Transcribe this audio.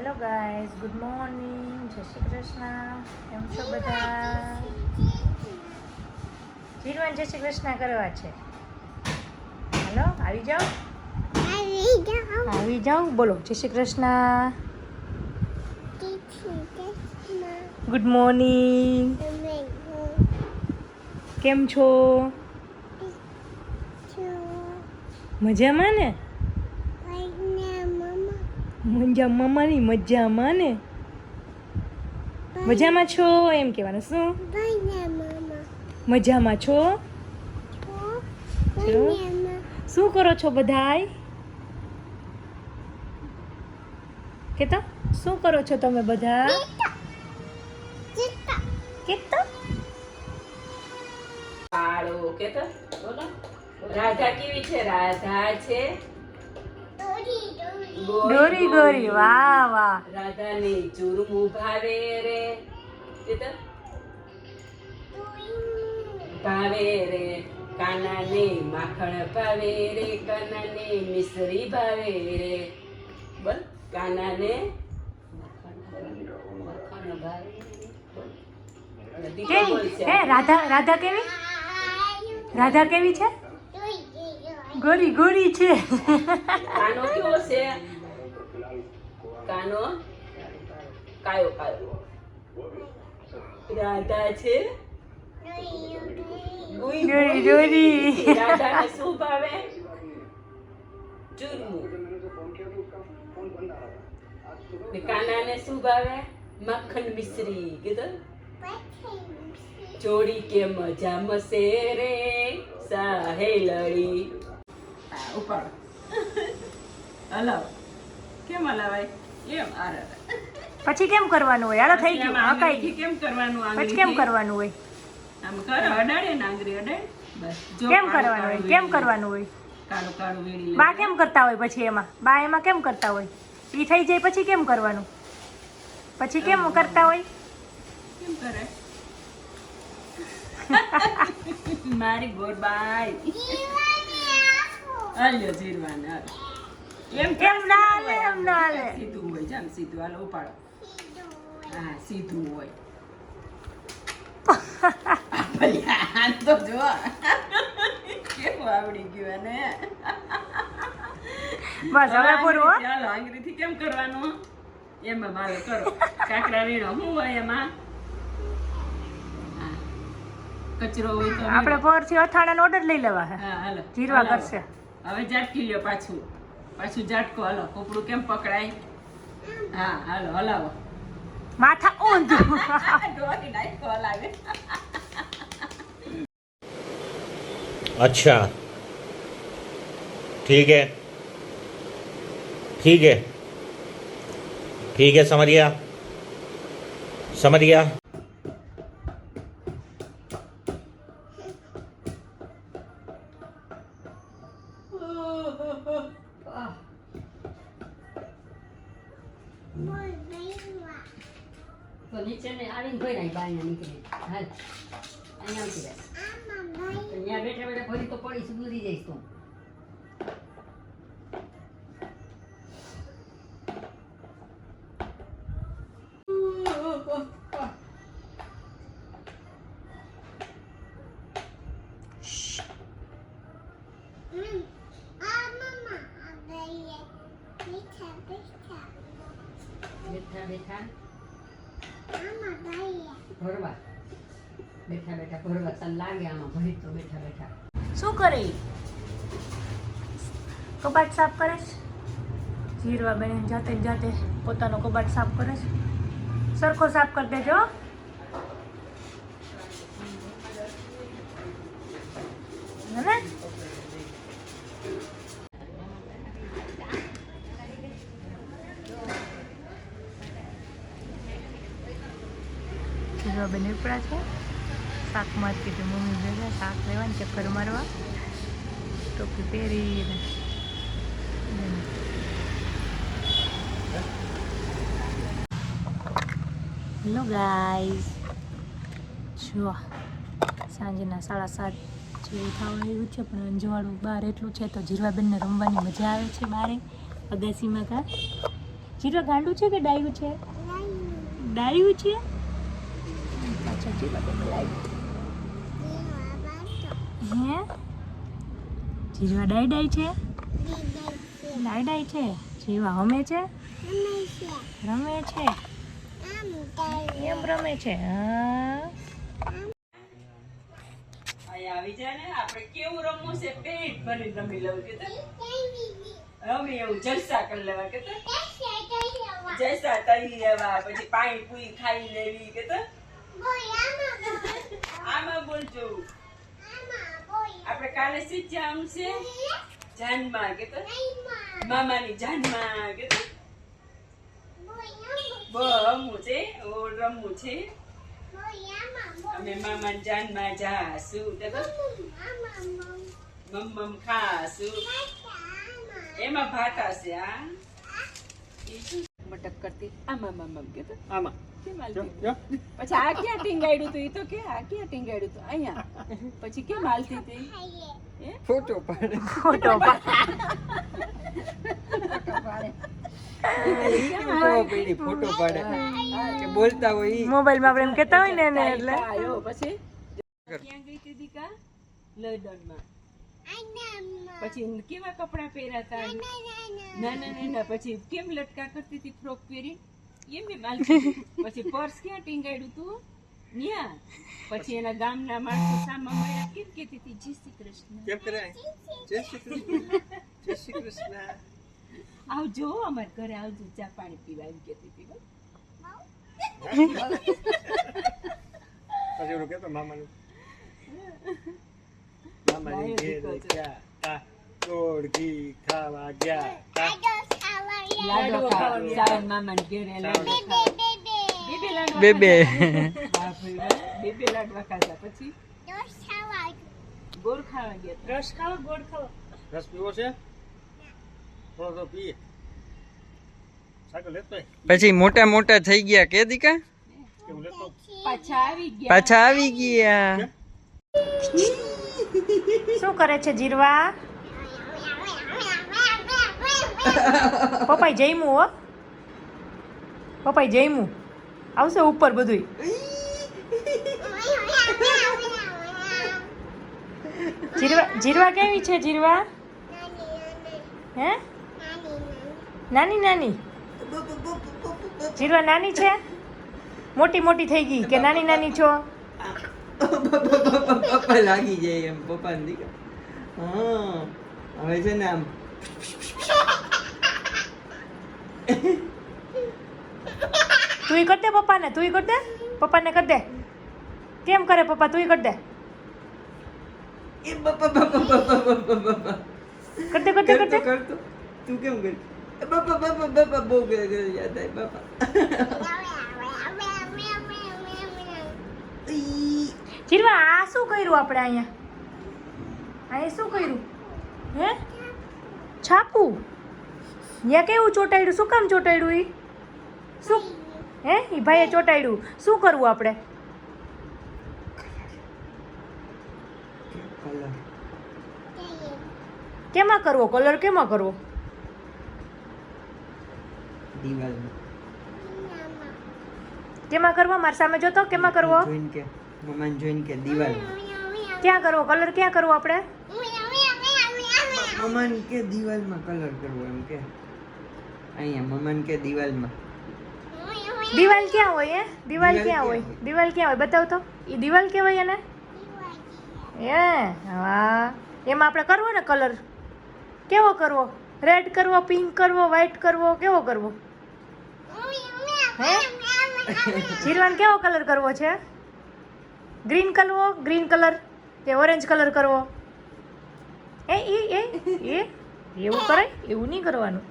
Hello guys, good morning, જય શ્રી કૃષ્ણ. કેમ છો બધા? જીરવાન જય શ્રી કૃષ્ણ કરવા છે. હેલો, આવી જાઓ. આવી જાઓ, બોલો જય શ્રી કૃષ્ણ. Good morning. કેમ છો? મજામાં ને? મજામાં ની મજામાં ને? મજામાં છો એમ કહેવાનું. શું મજામાં છો? શું કરો છો બધાય? કેતા શું કરો છો તમે બધા? કેતા આળો કેતા બોલો. રાધા કેવી છે? રાધા છે ગોરી ગોરી. વાહ વાહ. રાધાને ચૂરમું ભાવે રે કેતા ભાવે રે. કાનાને માખણ ભાવે રે. કાનાને મિશ્રી ભાવે રે. બોલ. કાનાને માખણ ભાવે રે. બધી તો બોલ કેવી છે. હે રાધા કેવી? રાધા કેવી છે? ગોરી ગોરી છે. કાનો કેવો છે? કાનો કાયો કાયો. રાધા છે ગુઈ ગોરી ગુઈ. ગોરી. રાધાને શું ભાવે? ચૂરમું. ને કાનાને શું ભાવે? મક્ખન મિશ્રી કીધું. જોડી કે મજા મસે રે સાહેલડી. ઉપાડ હલાવ. કેમ હલાવાય? એમ આરે. પછી કેમ કરવાનું હોય? હાલો થઈ ગયું. આંગળીથી અકાઈ કેમ કરવાનું? પછી કેમ કરવાનું હોય? આમ કર અડાડે ને આંગળી અડાડે. બસ જો કેમ કાળું કરવાનું હોય? કાળું કેમ વેણી કરવાનું હોય? કાળું કાળું વેણી બા કેમ કરતા હોય પછી એમાં? બા એમાં કેમ કરતા હોય? ઈ થઈ જાય પછી કેમ કરવાનું? પછી કેમ કરતા હોય? કેમ કરે? મારી ગોરબાઈ હાલ્યો જીરવાને હાલ. એમ ના હાલે, એમ ના હાલે. સીધું હોય જામ સીધું. હાલો ઉપાડો. હા સીધું હોય. ભલ્યા તો જો કેવું આવડી ગયું ને. બસ હવે પૂરું હો. ચાલો આંગળીથી કેમ કરવાનું? એમાં મારે કરો. કાકરા વીણો શું હોય એમાં? હા. કચરો હોય તો આપણે પરથી અથાણાનો ઓર્ડર લઈ લેવા હે. હા હાલો. જીરવા હલાવો. કરશે. હવે ઝાટકી લ્યો પાછું. પાછું ઝાટકો હાલો. કોપડું કેમ પકડાય? હા હાલો હલાવો. માથા ઊંધું. ડોરી નાખો હલાવે. अच्छा ठीक है ठीक है ठीक है समझ गया समझ गया તો નીચે ને આવીને ભરી નાખી બાયણા નીકળી. હાલ અહીંયા આવતી રહે. અહીંયા બેઠા બેઠા ભરી તો પડી સુધરી જઈશ તું. બેઠા બેઠા ભરવા. બેઠા બેઠા ભરવા ચાલ લાગે આમાં ભરી તો બેઠા બેઠા. શું કરે ઈ? કબાટ સાફ કરે છે? જીરવા બેન જાતે ને જાતે પોતાનો કબાટ સાફ કરે છે. સરખો સાફ કરી દેજો. હે? જીરવા બેન ઉપડા છે. શાક માર્કેટે મમ્મી ભેગા શાક લેવાની ચક્કર મારવા. ટોપી પહેરીને હેલો ગાઈઝ, જો સાંજના 7:30 જેવું થવા આવ્યું છે, પણ અંજવાળું બહાર એટલું છે તો જીરવાબેનને રમવાની મજા આવે છે. બારે અગાસીમાં કા જીરવા ગાંડું છે કે ડાયું છે? ડાયું છે. પાછા જીરવા તો બોલાય. હે જીરવા ડાઈ છે? ડાઈ છે. જીરવા હમે છે? રમે છે. એમ રમે છે. હા આવી જાય ને આપણે કેવું રમવું છે પેટ ભરી રમી લેવું કે રમી એવું જલસા કરી લેવા કે જલસા કરી લેવા પછી પાણી પૂરી ખાઈ લેવી કે આમાં બોલજો આપણે કાલે શીખ્યા છે જાનમાં કે મામાની જાનમાં કે રમવું છે રમવું છે અમે મામા જાનમાં જાશું મમ્મમ ખાશું એમાં ભાત હશે આ મટક કરતી આમાં મમ્મમ કે તો આમાં પછી આ ક્યાં ટીંગાડ્યું તું એ તો કે આ ક્યાં ટીંગાડ્યું તું અહીંયા પછી કેમ હાલતી હતી ફોટો પાડે ફોટો પાડે કે બોલતા હોય ઈ મોબાઈલ માં આપણે એમ કહેતા હોય ને એટલે આયો પછી ક્યાં ગઈ હતી દીકા લંડનમાં પછી કેવા કપડા પહેરાતા ના પછી કેમ લટકા કરતી હતી ફ્રોક પહેરી એમ માલતી પછી પર્સ ક્યાં ટીંગાડ્યું તું ન્યા પછી એના ગામના માણસો સામા મળ્યા કેમ કહેતી હતી જય શ્રી કૃષ્ણ કેમ કરે જય શ્રી કૃષ્ણ આવજો અમાર ઘરે આવજો ચા પાણી પીવા એમ કહેતી હતી પછી ઓલું કેતો મામાનું મામાની ઘેર ગયા તા ગોળ ઘી ખાવા ગયા તા લાડો ખાવા સાવન મામાને ઘરે લાડો બે બે લાડવા ખાધા પછી ગોળ ખાવા ગયા રસ ખાવો ગોળ ખાવો રસ પીવો છે થોડો તો પીએ સાકર લેતો પછી મોટા મોટા થઈ ગયા કે દીકા કેવું લેતો પાછા આવી ગયા શું કરે છે જીરવા? પપ્પાઈ જઈમું હો પપ્પાઈ જઈમું આવશે ઉપર બધુંય જીરવા કેવી છે જીરવા? હે નાની નાની જીરવા નાની છે? મોટી મોટી થઈ ગઈ કે નાની નાની છો? પપ્પા લાગી જાય એમ પપ્પા ને દીકા હા હવે છે ને આમ તુંય કર દે પપ્પાને પપ્પાને કર દે કેમ કરે પપ્પા તુંય કર દે એ પપ્પા કર દે કરતો તું કેમ કરી બાપા બહુ યાદ આવે બાપા જીરવા આ શું કર્યું આપણે અહીંયા શું કર્યું હે છાપું યા કેવું ચોટાડ્યું શું કામ ચોટાડ્યું ઈ શું હે ઈ ભાઈએ ચોટાડ્યું શું કરવું આપણે કેમાં કરવો કલર કેમાં કરવો દિવાલમાં કેમાં કરવો મારી સામે જોતો કેમાં કરવો જોઈન કે મમ્માને જોઈન કે દિવાલમાં ક્યાં કરવો કલર ક્યાં કરવો આપણે મમ્માને કે દિવાલમાં કલર કરવો એમ કે અહીંયા મમ્માને કે દિવાલમાં દિવાલ ક્યાં હોય હે દિવાલ ક્યાં હોય બતાવ તો એ દિવાલ કહેવાય એને એ હા એમાં આપણે કરવો ને કલર કેવો કરવો રેડ કરવો પિંક કરવો વ્હાઈટ કરવો કેવો કરવો હે જીરવાન કેવો કલર કરવો છે ગ્રીન કલર કે ઓરેન્જ કલર કરવો એ એવું કરાય એવું નહીં કરવાનું